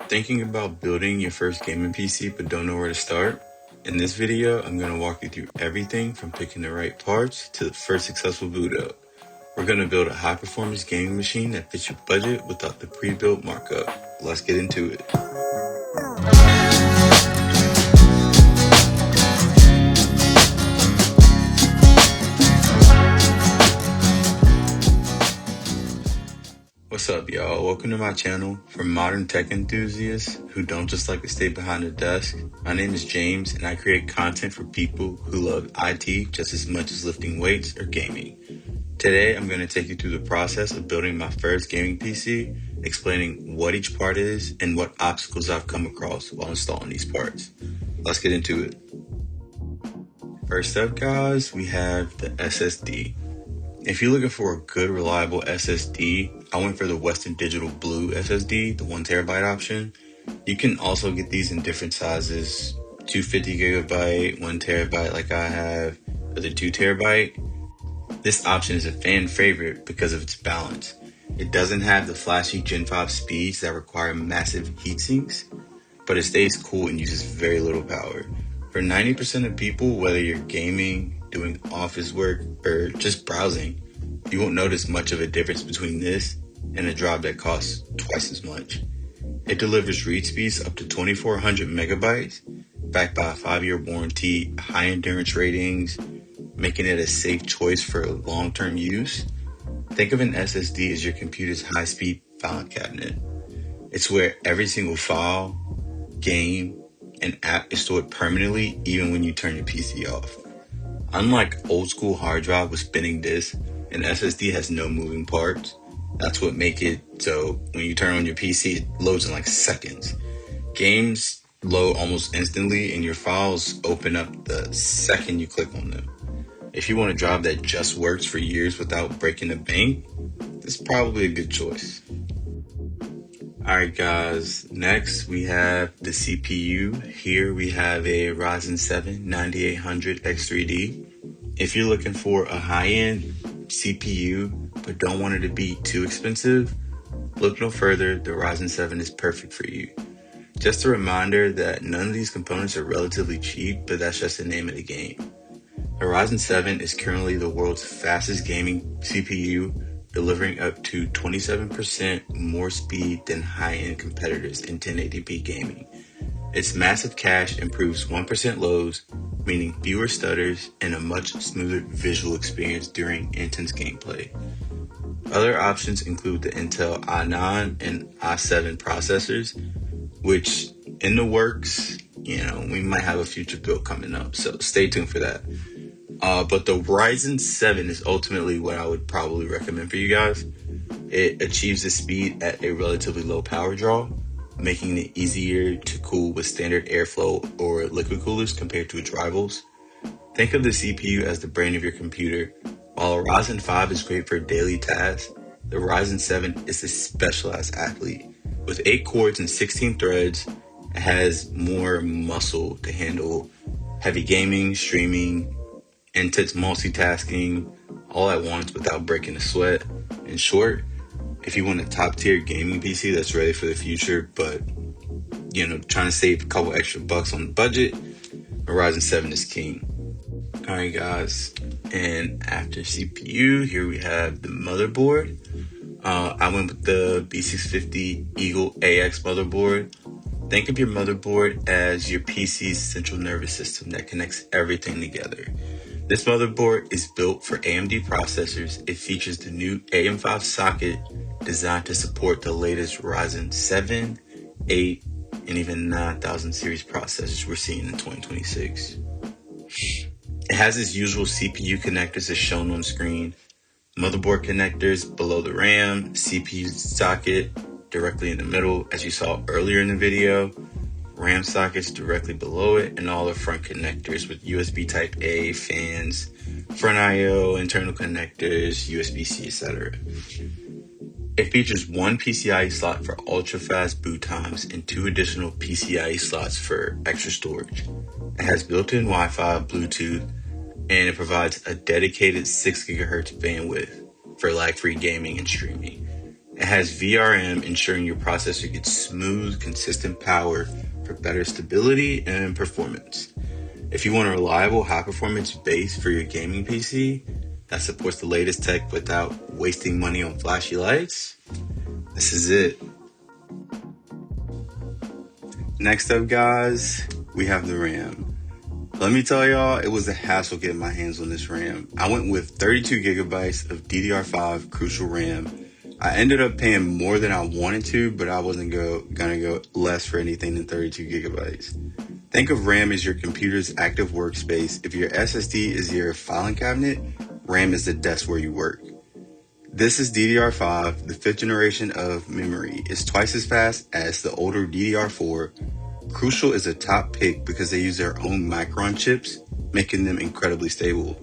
Thinking about building your first gaming PC but don't know where to start? In this video, I'm going to walk you through everything from picking the right parts to the first successful boot up. We're going to build a high-performance gaming machine that fits your budget without the pre-built markup. Let's get into it. What's up, y'all? Welcome to my channel for modern tech enthusiasts who don't just like to stay behind a desk. My name is James and I create content for people who love IT just as much as lifting weights or gaming. Today, I'm going to take you through the process of building my first gaming PC, explaining what each part is and what obstacles I've come across while installing these parts. Let's get into it. First up, guys, we have the SSD. If you're looking for a good, reliable SSD, I went for the Western Digital Blue SSD, the 1TB option. You can also get these in different sizes, 250 gigabyte, 1TB like I have, or the 2TB. This option is a fan favorite because of its balance. It doesn't have the flashy Gen 5 speeds that require massive heat sinks, but it stays cool and uses very little power. For 90% of people, whether you're gaming, doing office work, or just browsing, you won't notice much of a difference between this and a drive that costs twice as much. It delivers read speeds up to 2400 megabytes, backed by a 5-year warranty, high endurance ratings, making it a safe choice for long-term use. Think of an SSD as your computer's high-speed file cabinet. It's where every single file, game, and app is stored permanently even when you turn your PC off. Unlike old school hard drive with spinning disks, an SSD has no moving parts. That's what makes it so when you turn on your PC, it loads in like seconds. Games load almost instantly and your files open up the second you click on them. If you want a drive that just works for years without breaking the bank, this is probably a good choice. Alright guys, next we have the CPU. Here we have a Ryzen 7 9800 X3D. If you're looking for a high-end CPU but don't want it to be too expensive, look no further, the Ryzen 7 is perfect for you. Just a reminder that none of these components are relatively cheap, but that's just the name of the game. The Ryzen 7 is currently the world's fastest gaming CPU, delivering up to 27% more speed than high-end competitors in 1080p gaming. Its massive cache improves 1% lows, meaning fewer stutters and a much smoother visual experience during intense gameplay. Other options include the Intel i9 and i7 processors, which in the works, we might have a future build coming up, so stay tuned for that. But the Ryzen 7 is ultimately what I would probably recommend for you guys. It achieves the speed at a relatively low power draw, making it easier to cool with standard airflow or liquid coolers compared to its rivals. Think of the CPU as the brain of your computer. While a Ryzen 5 is great for daily tasks, the Ryzen 7 is a specialized athlete. With 8 cores and 16 threads, it has more muscle to handle heavy gaming, streaming, intense multitasking all at once without breaking a sweat. In short, if you want a top tier gaming PC that's ready for the future, but trying to save a couple extra bucks on the budget, a Ryzen 7 is king. Alright guys, and after CPU, here we have the motherboard. I went with the B650 Eagle AX motherboard. Think of your motherboard as your PC's central nervous system that connects everything together. This motherboard is built for AMD processors. It features the new AM5 socket designed to support the latest Ryzen 7, 8, and even 9000 series processors we're seeing in 2026. It has its usual CPU connectors as shown on screen, motherboard connectors below the RAM, CPU socket directly in the middle as you saw earlier in the video, RAM sockets directly below it, and all the front connectors with USB Type A, fans, front I/O, internal connectors, USB-C, etc. It features one PCIe slot for ultra-fast boot times and 2 additional PCIe slots for extra storage. It has built-in Wi-Fi, Bluetooth, and it provides a dedicated 6 GHz bandwidth for lag-free gaming and streaming. It has VRM, ensuring your processor gets smooth, consistent power for better stability and performance. If you want a reliable, high-performance base for your gaming PC that supports the latest tech without wasting money on flashy lights, this is it. Next up, guys, we have the RAM. Let me tell y'all, it was a hassle getting my hands on this RAM. I went with 32 gigabytes of DDR5 Crucial RAM. I ended up paying more than I wanted to, but I wasn't gonna go less for anything than 32 gigabytes. Think of RAM as your computer's active workspace. If your SSD is your filing cabinet, RAM is the desk where you work. This is DDR5, the 5th generation of memory. It's twice as fast as the older DDR4. Crucial is a top pick because they use their own Micron chips, making them incredibly stable.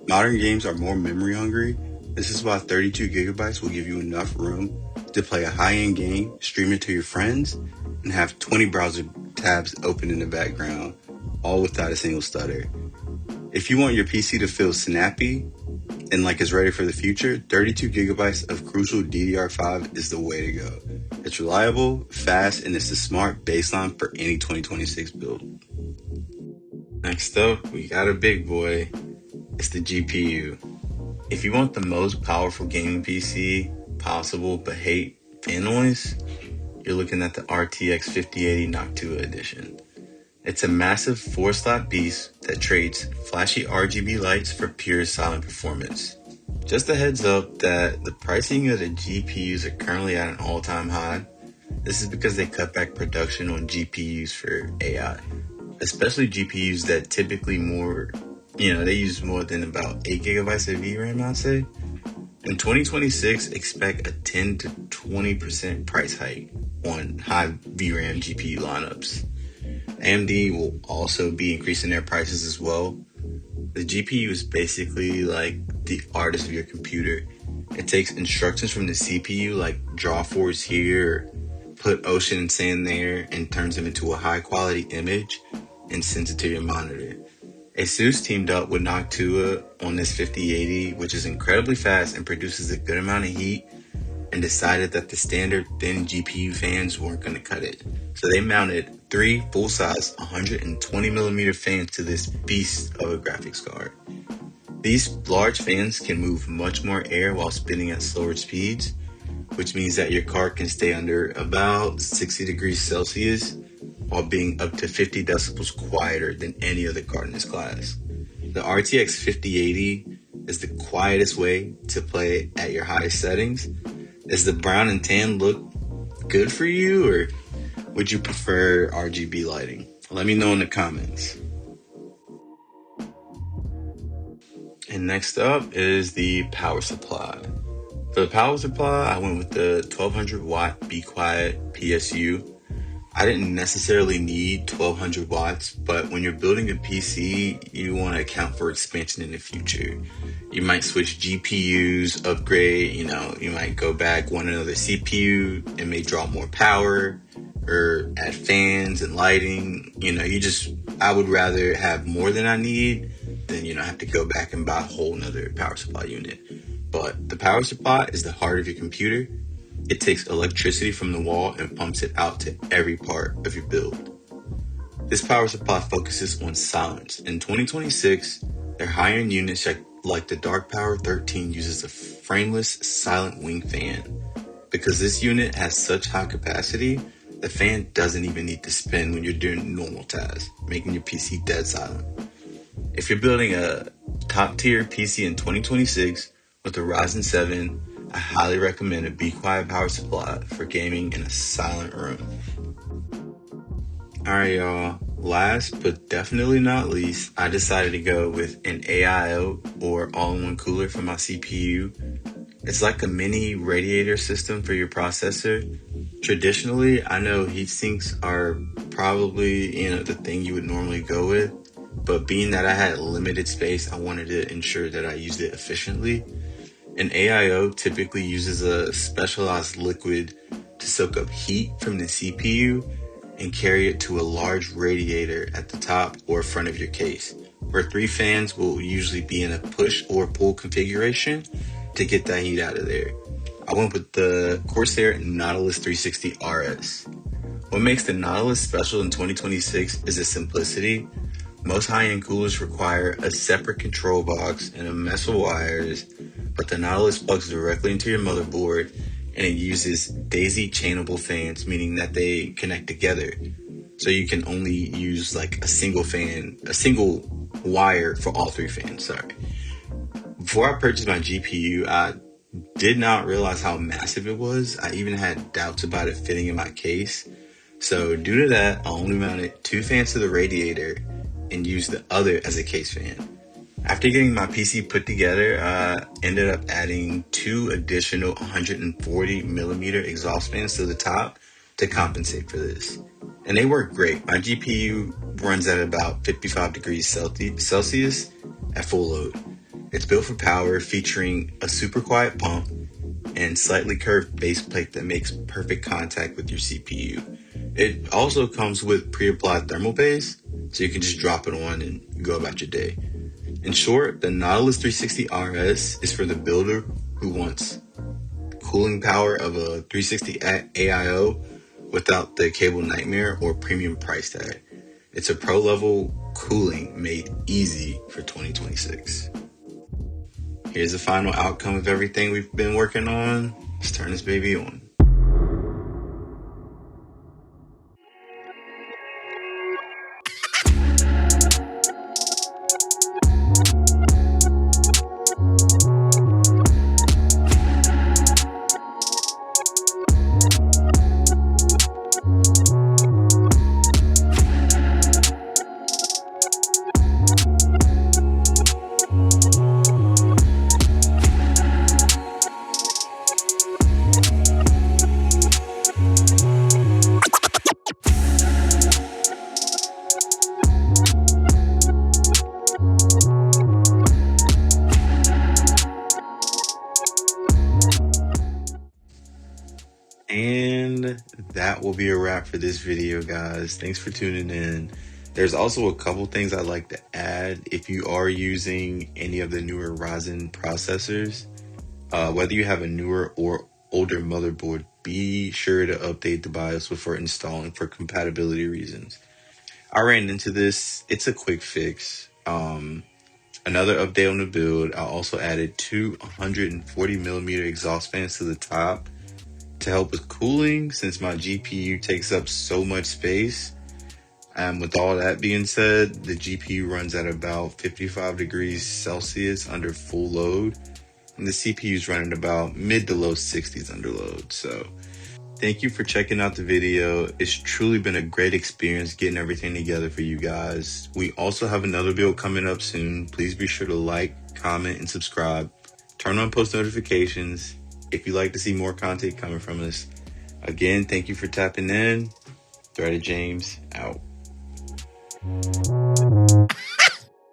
Modern games are more memory hungry. This is why 32 gigabytes will give you enough room to play a high-end game, stream it to your friends, and have 20 browser tabs open in the background, all without a single stutter. If you want your PC to feel snappy and like it's ready for the future, 32 gigabytes of Crucial DDR5 is the way to go. It's reliable, fast, and it's the smart baseline for any 2026 build. Next up, we got a big boy. It's the GPU. If you want the most powerful gaming PC possible but hate fan noise, you're looking at the RTX 5080 Noctua edition. It's a massive 4-slot beast that trades flashy RGB lights for pure silent performance. Just a heads up that the pricing of the GPUs are currently at an all-time high. This is because they cut back production on GPUs for AI, especially GPUs that typically they use more than about 8 gigabytes of VRAM, I'd say. In 2026, expect a 10 to 20% price hike on high VRAM GPU lineups. AMD will also be increasing their prices as well. The GPU is basically like the artist of your computer. It takes instructions from the CPU, like draw force here, put ocean and sand there, and turns them into a high quality image and sends it to your monitor. ASUS teamed up with Noctua on this 5080, which is incredibly fast and produces a good amount of heat, and decided that the standard thin GPU fans weren't going to cut it. So they mounted 3 full-size 120mm fans to this beast of a graphics card. These large fans can move much more air while spinning at slower speeds, which means that your card can stay under about 60 degrees Celsius while being up to 50 decibels quieter than any other card in this class. The RTX 5080 is the quietest way to play at your highest settings. Is the brown and tan look good for you, or would you prefer RGB lighting? Let me know in the comments. And next up is the power supply. For the power supply, I went with the 1200 watt BeQuiet PSU. I didn't necessarily need 1200 watts, but when you're building a PC, you want to account for expansion in the future. You might switch GPUs, upgrade, you might go back, want another CPU, it may draw more power, or add fans and lighting. I would rather have more than I need than, have to go back and buy a whole nother power supply unit. But the power supply is the heart of your computer. It takes electricity from the wall and pumps it out to every part of your build. This power supply focuses on silence. In 2026, their high-end units like the Dark Power 13 uses a frameless silent wing fan. Because this unit has such high capacity, the fan doesn't even need to spin when you're doing normal tasks, making your PC dead silent. If you're building a top-tier PC in 2026 with a Ryzen 7, I highly recommend a BeQuiet power supply for gaming in a silent room. Alright y'all, last but definitely not least, I decided to go with an AIO or all-in-one cooler for my CPU. It's like a mini radiator system for your processor. Traditionally, I know heat sinks are probably, the thing you would normally go with, but being that I had limited space, I wanted to ensure that I used it efficiently. An AIO typically uses a specialized liquid to soak up heat from the CPU and carry it to a large radiator at the top or front of your case, where 3 fans will usually be in a push or pull configuration to get that heat out of there. I went with the Corsair Nautilus 360 RS. What makes the Nautilus special in 2026 is its simplicity. Most high-end coolers require a separate control box and a mess of wires, but the Nautilus plugs directly into your motherboard, and it uses daisy chainable fans, meaning that they connect together. So you can only use like a single wire for all 3 fans, sorry. Before I purchased my GPU, I did not realize how massive it was. I even had doubts about it fitting in my case. So due to that, I only mounted 2 fans to the radiator and used the other as a case fan. After getting my PC put together, I ended up adding 2 additional 140 millimeter exhaust fans to the top to compensate for this. And they work great. My GPU runs at about 55 degrees Celsius at full load. It's built for power, featuring a super quiet pump and slightly curved base plate that makes perfect contact with your CPU. It also comes with pre-applied thermal paste, so you can just drop it on and go about your day. In short, the Nautilus 360 RS is for the builder who wants cooling power of a 360 AIO without the cable nightmare or premium price tag. It's a pro level cooling made easy for 2026. Here's the final outcome of everything we've been working on. Let's turn this baby on. And that will be a wrap for this video, guys. Thanks for tuning in. There's also a couple things I'd like to add. If you are using any of the newer Ryzen processors, whether you have a newer or older motherboard, be sure to update the BIOS before installing for compatibility reasons. I ran into this. It's a quick fix. Another update on the build, I also added 2 140 millimeter exhaust fans to the top to help with cooling, since my GPU takes up so much space. And with all that being said, the GPU runs at about 55 degrees Celsius under full load, and the CPU is running about mid to low 60s under load. So thank you for checking out the video. It's truly been a great experience getting everything together for you guys. We also have another build coming up soon. Please be sure to like, comment, and subscribe. Turn on post notifications if you'd like to see more content coming from us. Again, thank you for tapping in. Threaded James out.